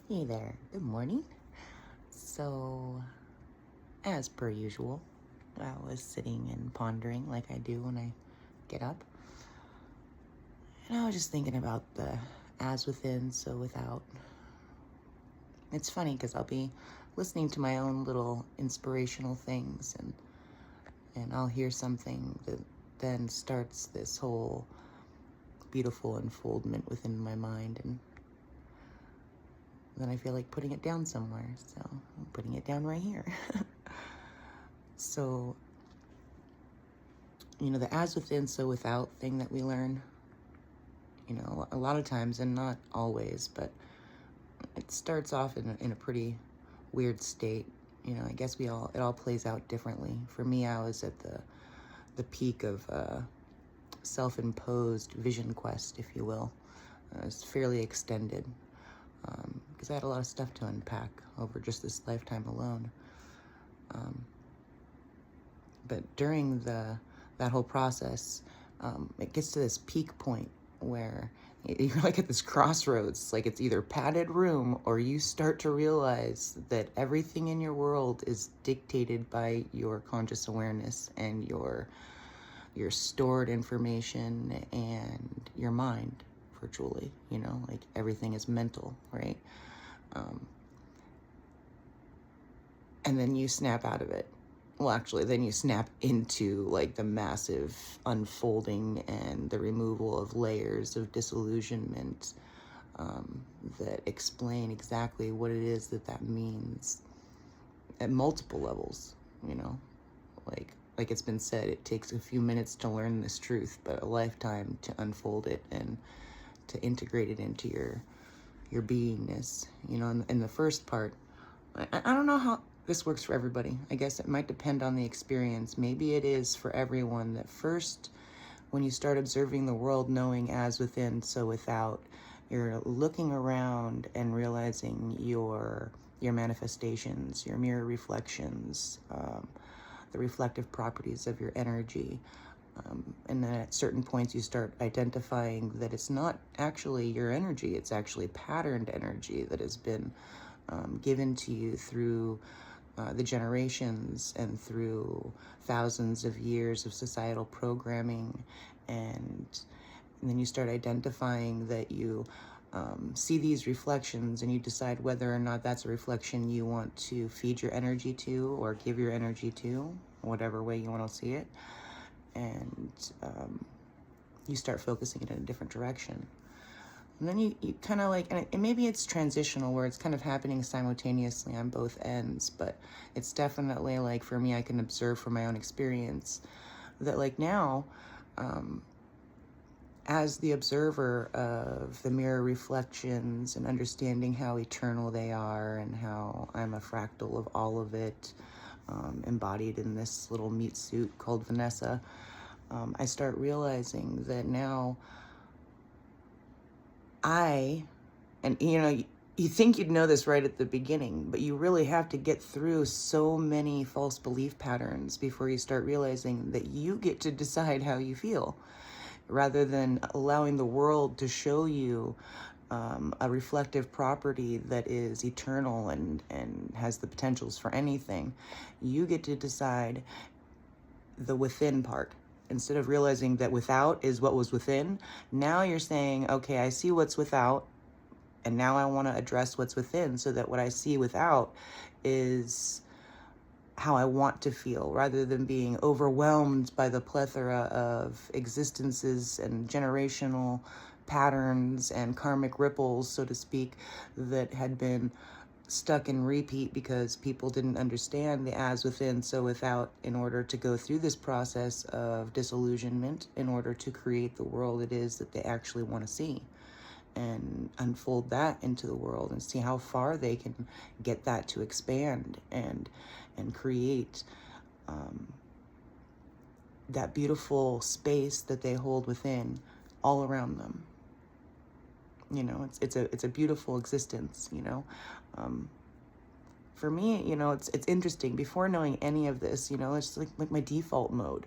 Hey there, good morning. So, as per usual, I was sitting and pondering like I do when I get up. And I was just thinking about the as within, so without. It's funny because I'll be listening to my own little inspirational things and I'll hear something that then starts this whole beautiful unfoldment within my mind, and then I feel like putting it down somewhere. So I'm putting it down right here. So, the as within, so without thing that we learn, a lot of times, and not always, but it starts off in a pretty weird state. I guess it all plays out differently. For me, I was at the peak of self-imposed vision quest, if you will. It was fairly extended because I had a lot of stuff to unpack over just this lifetime alone. But during that whole process, it gets to this peak point where you're like at this crossroads. Like, it's either padded room or you start to realize that everything in your world is dictated by your conscious awareness and your stored information and your mind, virtually. Like, everything is mental, right? And then you snap out of it. Well, actually, then you snap into like the massive unfolding and the removal of layers of disillusionment that explain exactly what it is that means at multiple levels. Like it's been said, it takes a few minutes to learn this truth, but a lifetime to unfold it and to integrate it into your beingness. In the first part, I don't know how this works for everybody. I guess it might depend on the experience. Maybe it is for everyone that first, when you start observing the world, knowing as within, so without, you're looking around and realizing your manifestations, your mirror reflections, the reflective properties of your energy. And then at certain points you start identifying that it's not actually your energy, it's actually patterned energy that has been given to you through the generations and through thousands of years of societal programming. And then you start identifying that you see these reflections, and you decide whether or not that's a reflection you want to feed your energy to or give your energy to, whatever way you want to see it. And you start focusing it in a different direction. And then you kind of like, and maybe it's transitional where it's kind of happening simultaneously on both ends, but it's definitely like, for me, I can observe from my own experience that like now, as the observer of the mirror reflections and understanding how eternal they are and how I'm a fractal of all of it, embodied in this little meat suit called Vanessa, I start realizing that now and you think you'd know this right at the beginning, but you really have to get through so many false belief patterns before you start realizing that you get to decide how you feel, rather than allowing the world to show you a reflective property that is eternal and has the potentials for anything. You get to decide the within part. Instead of realizing that without is what was within, now you're saying, okay, I see what's without, and now I want to address what's within, so that what I see without is how I want to feel, rather than being overwhelmed by the plethora of existences and generational patterns and karmic ripples, so to speak, that had been stuck in repeat because people didn't understand the as within, so without, in order to go through this process of disillusionment, in order to create the world it is that they actually want to see, and unfold that into the world and see how far they can get that to expand and create that beautiful space that they hold within all around them. It's a beautiful existence. For me, it's interesting. Before knowing any of this, it's like my default mode.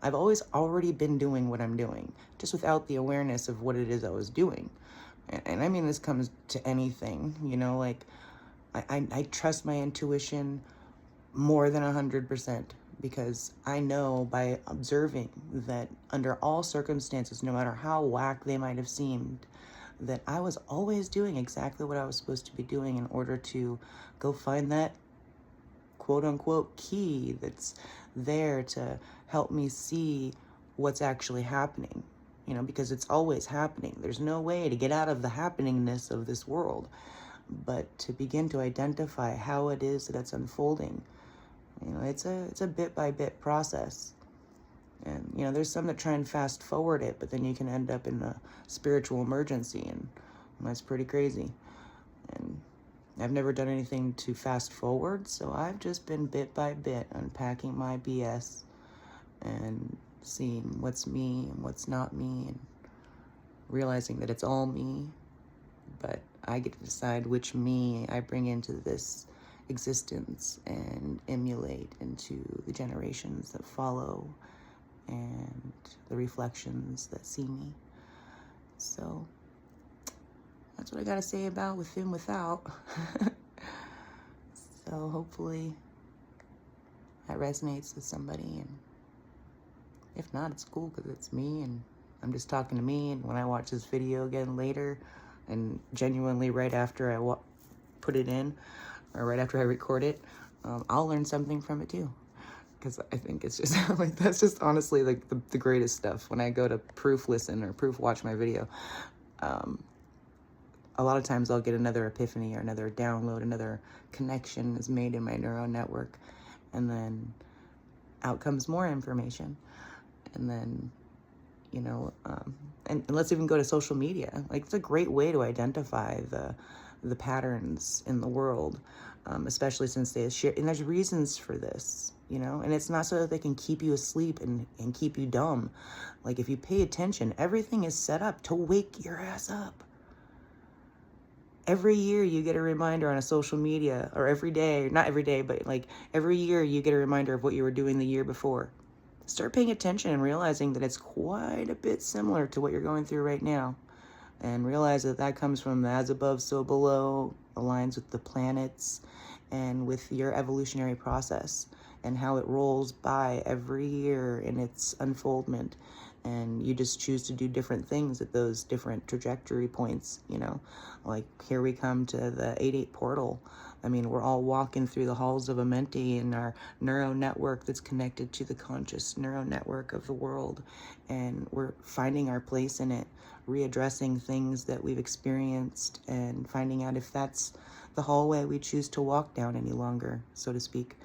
I've always already been doing what I'm doing, just without the awareness of what it is I was doing. And I mean, this comes to anything, you know, like I trust my intuition more than 100% because I know by observing that under all circumstances, no matter how whack they might have seemed, that I was always doing exactly what I was supposed to be doing in order to go find that quote unquote key that's there to help me see what's actually happening, you know, because it's always happening. There's no way to get out of the happeningness of this world, but to begin to identify how it is that it's unfolding. You know, it's a bit by bit process. And, you know, there's some that try and fast forward it, but then you can end up in a spiritual emergency, and that's pretty crazy. And I've never done anything to fast forward, so I've just been bit by bit unpacking my BS and seeing what's me and what's not me, and realizing that it's all me, but I get to decide which me I bring into this existence and emulate into the generations that follow and the reflections that see me. So that's what I gotta say about within, without. So hopefully that resonates with somebody, and if not, it's cool because it's me and I'm just talking to me. And when I watch this video again later, and genuinely right after I put it in, or right after I record it, I'll learn something from it too. Because I think it's just like, that's just honestly like the greatest stuff. When I go to proof listen or proof watch my video, a lot of times I'll get another epiphany or another download, another connection is made in my neural network, and then out comes more information. And then, you know, and let's even go to social media. Like, it's a great way to identify the patterns in the world, especially since they share, and there's reasons for this, you know, and it's not so that they can keep you asleep and keep you dumb. Like, if you pay attention, everything is set up to wake your ass up. Every year you get a reminder on a social media, or every day, not every day, but like every year you get a reminder of what you were doing the year before. Start paying attention and realizing that it's quite a bit similar to what you're going through right now. And realize that that comes from the as above, so below, aligns with the planets and with your evolutionary process and how it rolls by every year in its unfoldment. And you just choose to do different things at those different trajectory points, you know. Like, here we come to the 8-8 portal. I mean, we're all walking through the halls of Amenti in our neural network that's connected to the conscious neural network of the world. And we're finding our place in it, readdressing things that we've experienced, and finding out if that's the hallway we choose to walk down any longer, so to speak.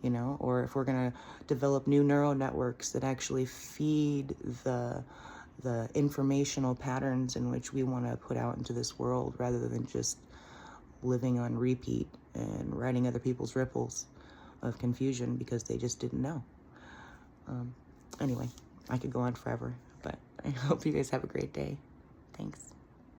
You know, or if we're going to develop new neural networks that actually feed the informational patterns in which we want to put out into this world, rather than just living on repeat and riding other people's ripples of confusion because they just didn't know. Anyway, I could go on forever, but I hope you guys have a great day. Thanks.